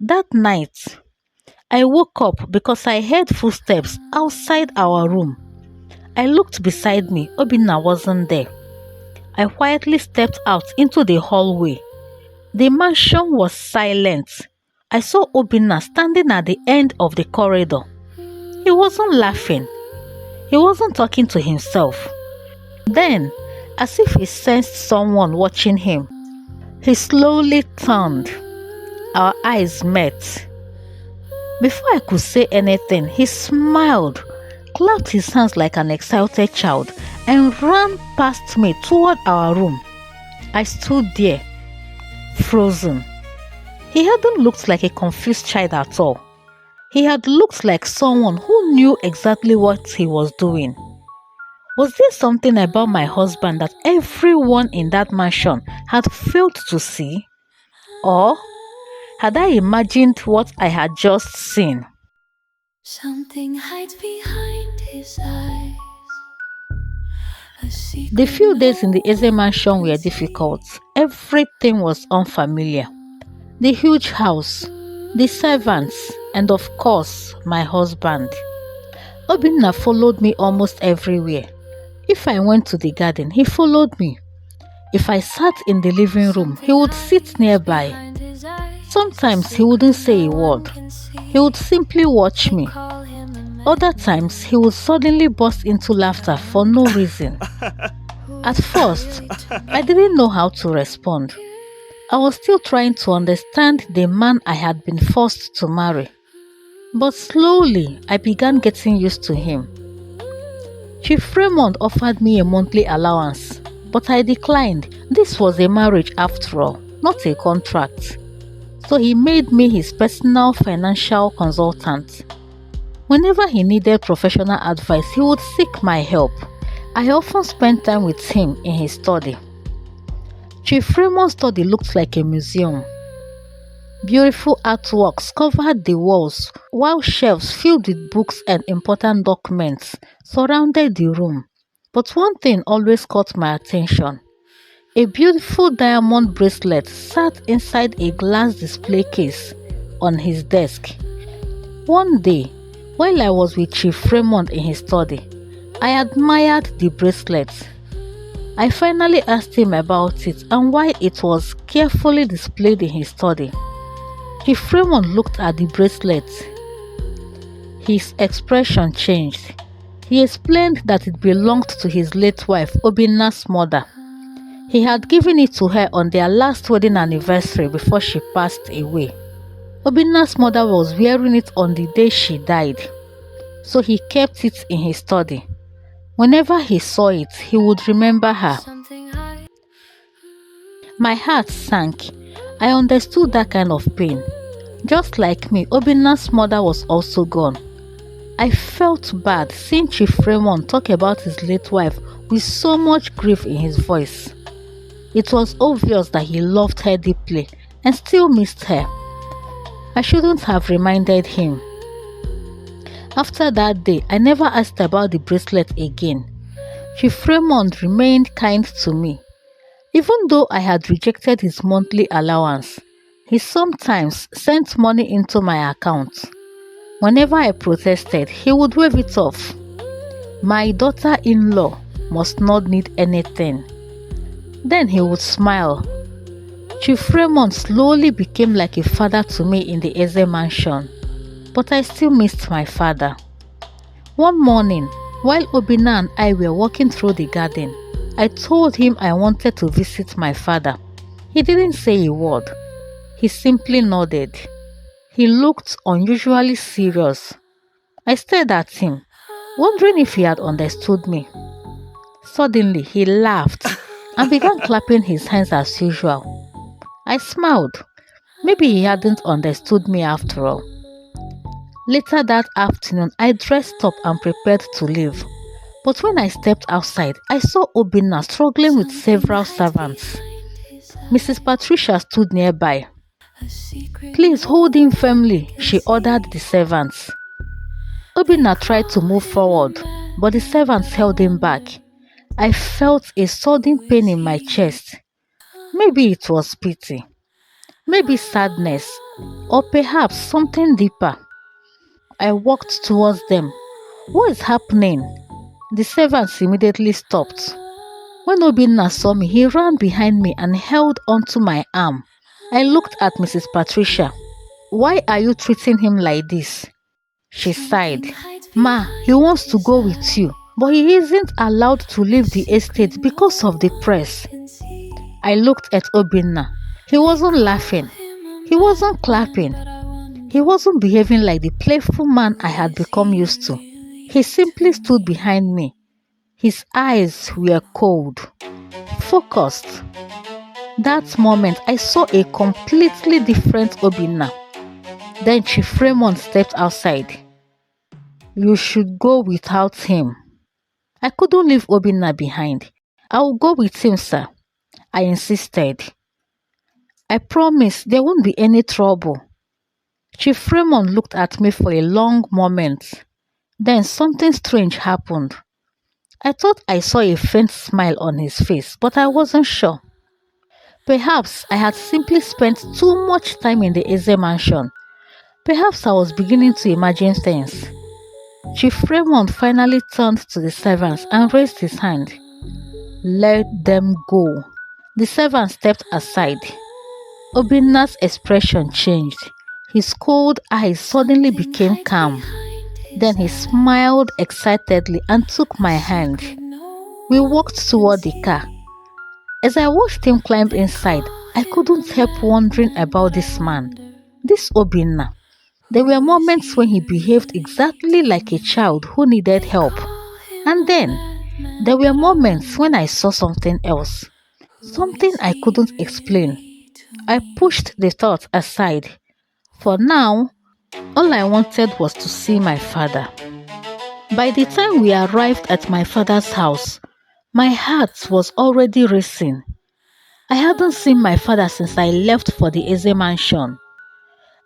That night, I woke up because I heard footsteps outside our room. I looked beside me. Obinna wasn't there. I quietly stepped out into the hallway. The mansion was silent. I saw Obinna standing at the end of the corridor. He wasn't laughing. He wasn't talking to himself. Then, as if he sensed someone watching him, he slowly turned. Our eyes met. Before I could say anything, he smiled, clapped his hands like an excited child, and ran past me toward our room. I stood there, frozen. He hadn't looked like a confused child at all. He had looked like someone who knew exactly what he was doing. Was there something about my husband that everyone in that mansion had failed to see? Or had I imagined what I had just seen? Something hides behind his eyes. The few days in the Eze mansion were difficult. Everything was unfamiliar. The huge house, the servants, and of course, my husband. Obinna followed me almost everywhere. If I went to the garden, he followed me. If I sat in the living room, he would sit nearby. Sometimes he wouldn't say a word. He would simply watch me. Other times, he would suddenly burst into laughter for no reason. At first, I didn't know how to respond. I was still trying to understand the man I had been forced to marry. But slowly, I began getting used to him. Chief Raymond offered me a monthly allowance, but I declined. This was a marriage after all, not a contract. So he made me his personal financial consultant. Whenever he needed professional advice, he would seek my help. I often spent time with him in his study. Chief Raymond's study looked like a museum. Beautiful artworks covered the walls, while shelves filled with books and important documents surrounded the room. But one thing always caught my attention. A beautiful diamond bracelet sat inside a glass display case on his desk. One day, while I was with Chief Raymond in his study, I admired the bracelet. I finally asked him about it and why it was carefully displayed in his study. Chief Raymond looked at the bracelet. His expression changed. He explained that it belonged to his late wife, Obinna's mother. He had given it to her on their last wedding anniversary before she passed away. Obinna's mother was wearing it on the day she died, so he kept it in his study. Whenever he saw it, he would remember her. My heart sank. I understood that kind of pain. Just like me, Obinna's mother was also gone. I felt bad seeing Chief Raymond talk about his late wife with so much grief in his voice. It was obvious that he loved her deeply and still missed her. I shouldn't have reminded him. After that day, I never asked about the bracelet again. Chief Raymond remained kind to me. Even though I had rejected his monthly allowance, he sometimes sent money into my account. Whenever I protested, he would wave it off. My daughter-in-law must not need anything. Then he would smile. Chief Raymond slowly became like a father to me in the Eze mansion, but I still missed my father. One morning, while Obinna and I were walking through the garden, I told him I wanted to visit my father. He didn't say a word. He simply nodded. He looked unusually serious. I stared at him, wondering if he had understood me. Suddenly, he laughed and began clapping his hands as usual. I smiled. Maybe he hadn't understood me after all. Later that afternoon, I dressed up and prepared to leave. But when I stepped outside, I saw Obinna struggling with several servants. Mrs. Patricia stood nearby. "Please hold him firmly," she ordered the servants. Obinna tried to move forward, but the servants held him back. I felt a sudden pain in my chest. Maybe it was pity. maybe sadness, or perhaps something deeper. I walked towards them. What is happening? The servants immediately stopped. When Obinna saw me, he ran behind me and held onto my arm. I looked at Mrs. Patricia. Why are you treating him like this? She sighed. Ma, he wants to go with you, but he isn't allowed to leave the estate because of the press. I looked at Obinna. He wasn't laughing. He wasn't clapping. He wasn't behaving like the playful man I had become used to. He simply stood behind me. His eyes were cold, focused. That moment, I saw a completely different Obinna. Then Chief Raymond stepped outside. You should go without him. I couldn't leave Obinna behind. I will go with him, sir. I insisted. I promise there won't be any trouble. Chief Raymond looked at me for a long moment. Then something strange happened. I thought I saw a faint smile on his face, but I wasn't sure. Perhaps I had simply spent too much time in the Eze mansion. Perhaps I was beginning to imagine things. Chief Raymond finally turned to the servants and raised his hand. Let them go. The servant stepped aside. Obinna's expression changed. His cold eyes suddenly became calm. Then he smiled excitedly and took my hand. We walked toward the car. As I watched him climb inside, I couldn't help wondering about this man, this Obinna. There were moments when he behaved exactly like a child who needed help. And then, there were moments when I saw something else, something I couldn't explain. I pushed the thought aside. For now, all I wanted was to see my father. By the time we arrived at my father's house, my heart was already racing. I hadn't seen my father since I left for the Eze mansion.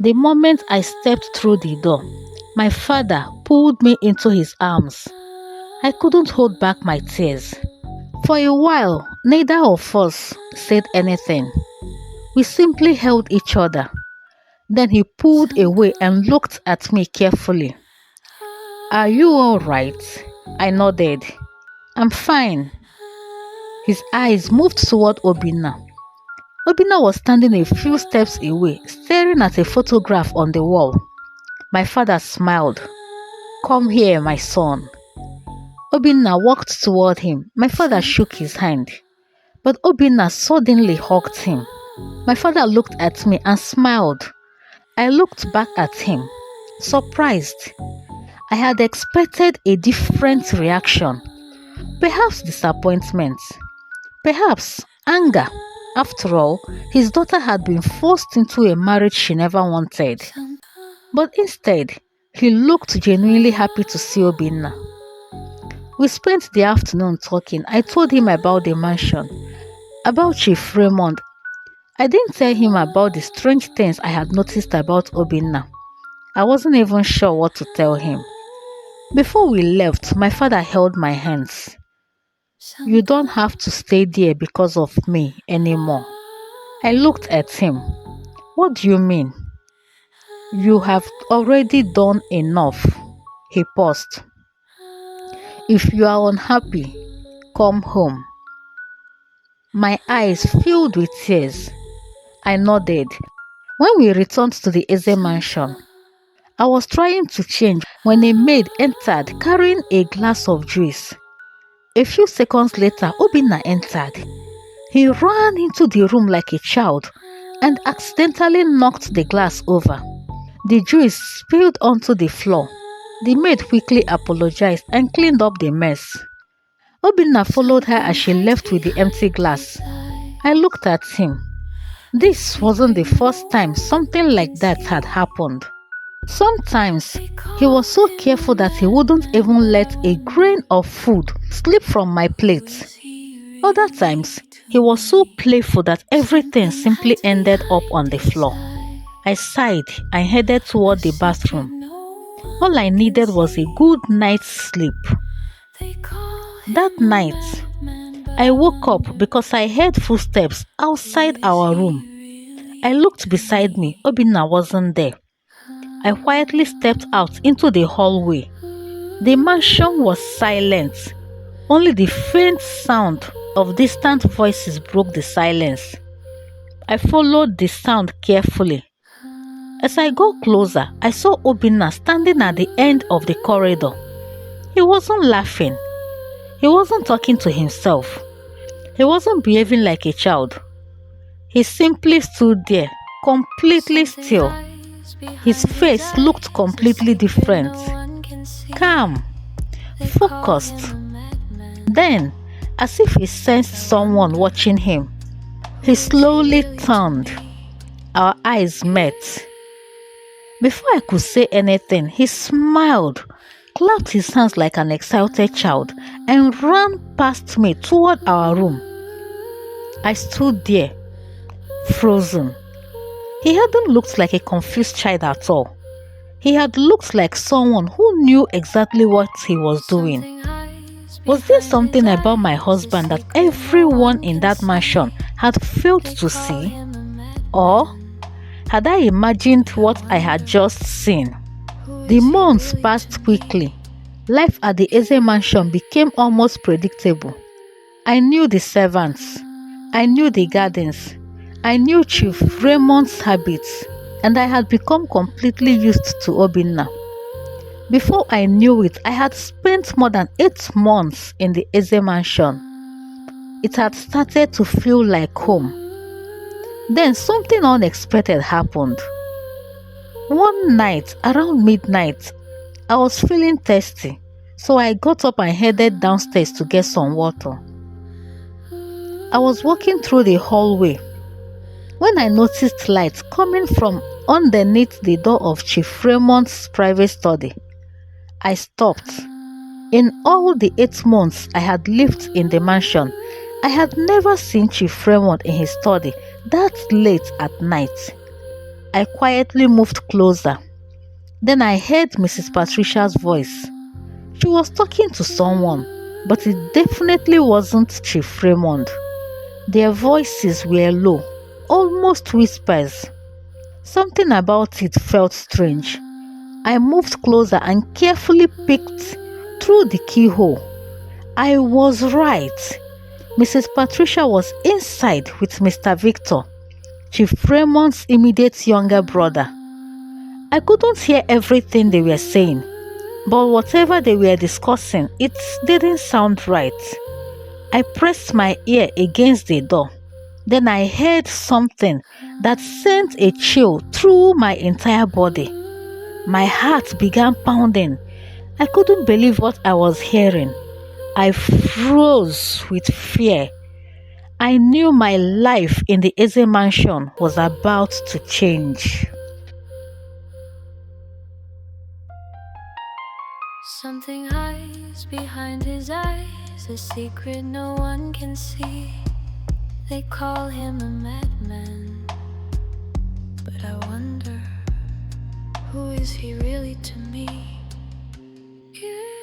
The moment I stepped through the door, my father pulled me into his arms. I couldn't hold back my tears. For a while, neither of us said anything. We simply held each other. Then he pulled away and looked at me carefully. Are you all right? I nodded. I'm fine. His eyes moved toward Obinna. Obinna was standing a few steps away, staring at a photograph on the wall. My father smiled. Come here, my son. Obinna walked toward him. My father shook his hand. But Obinna suddenly hugged him. My father looked at me and smiled. I looked back at him, surprised. I had expected a different reaction. Perhaps disappointment. Perhaps anger. After all, his daughter had been forced into a marriage she never wanted. But instead, he looked genuinely happy to see Obinna. We spent the afternoon talking. I told him about the mansion, about Chief Raymond. I didn't tell him about the strange things I had noticed about Obinna. I wasn't even sure what to tell him. Before we left, my father held my hands. You don't have to stay there because of me anymore. I looked at him. What do you mean? You have already done enough. He paused. If you are unhappy, come home. My eyes filled with tears. I nodded. When we returned to the Eze mansion, I was trying to change when a maid entered carrying a glass of juice. A few seconds later, Obinna entered. He ran into the room like a child and accidentally knocked the glass over. The juice spilled onto the floor. The maid quickly apologized and cleaned up the mess. Obinna followed her as she left with the empty glass. I looked at him. This wasn't the first time something like that had happened. Sometimes, he was so careful that he wouldn't even let a grain of food slip from my plate. Other times, he was so playful that everything simply ended up on the floor. I sighed and headed toward the bathroom. All I needed was a good night's sleep. That night, I woke up because I heard footsteps outside our room. I looked beside me. Obinna wasn't there. I quietly stepped out into the hallway. The mansion was silent. Only the faint sound of distant voices broke the silence. I followed the sound carefully. As I got closer, I saw Obinna standing at the end of the corridor. He wasn't laughing. He wasn't talking to himself. He wasn't behaving like a child. He simply stood there, completely still. His face looked completely different. Calm, focused. Then, as if he sensed someone watching him, he slowly turned. Our eyes met. Before I could say anything, he smiled, clapped his hands like an excited child, and ran past me toward our room. I stood there, frozen. He hadn't looked like a confused child at all. He had looked like someone who knew exactly what he was doing. Was there something about my husband that everyone in that mansion had failed to see? Or had I imagined what I had just seen? The months passed quickly. Life at the Eze mansion became almost predictable. I knew the servants. I knew the gardens. I knew Chief Raymond's habits, and I had become completely used to Obinna. Before I knew it, I had spent more than 8 months in the Eze mansion. It had started to feel like home. Then something unexpected happened. One night, around midnight, I was feeling thirsty, so I got up and headed downstairs to get some water. I was walking through the hallway when I noticed light coming from underneath the door of Chief Raymond's private study. I stopped. In all the 8 months I had lived in the mansion, I had never seen Chief Raymond in his study that late at night. I quietly moved closer. Then I heard Mrs. Patricia's voice. She was talking to someone, but it definitely wasn't Chief Raymond. Their voices were low, almost whispers. Something about it felt strange. I moved closer and carefully peeked through the keyhole. I was right. Mrs. Patricia was inside with Mr. Victor, Chief Raymond's immediate younger brother. I couldn't hear everything they were saying, but whatever they were discussing, it didn't sound right. I pressed my ear against the door. Then I heard something that sent a chill through my entire body. My heart began pounding. I couldn't believe what I was hearing. I froze with fear. I knew my life in the Eze mansion was about to change. Something hides behind his eyes, a secret no one can see. They call him a madman, but I wonder, who is he really to me? Yeah.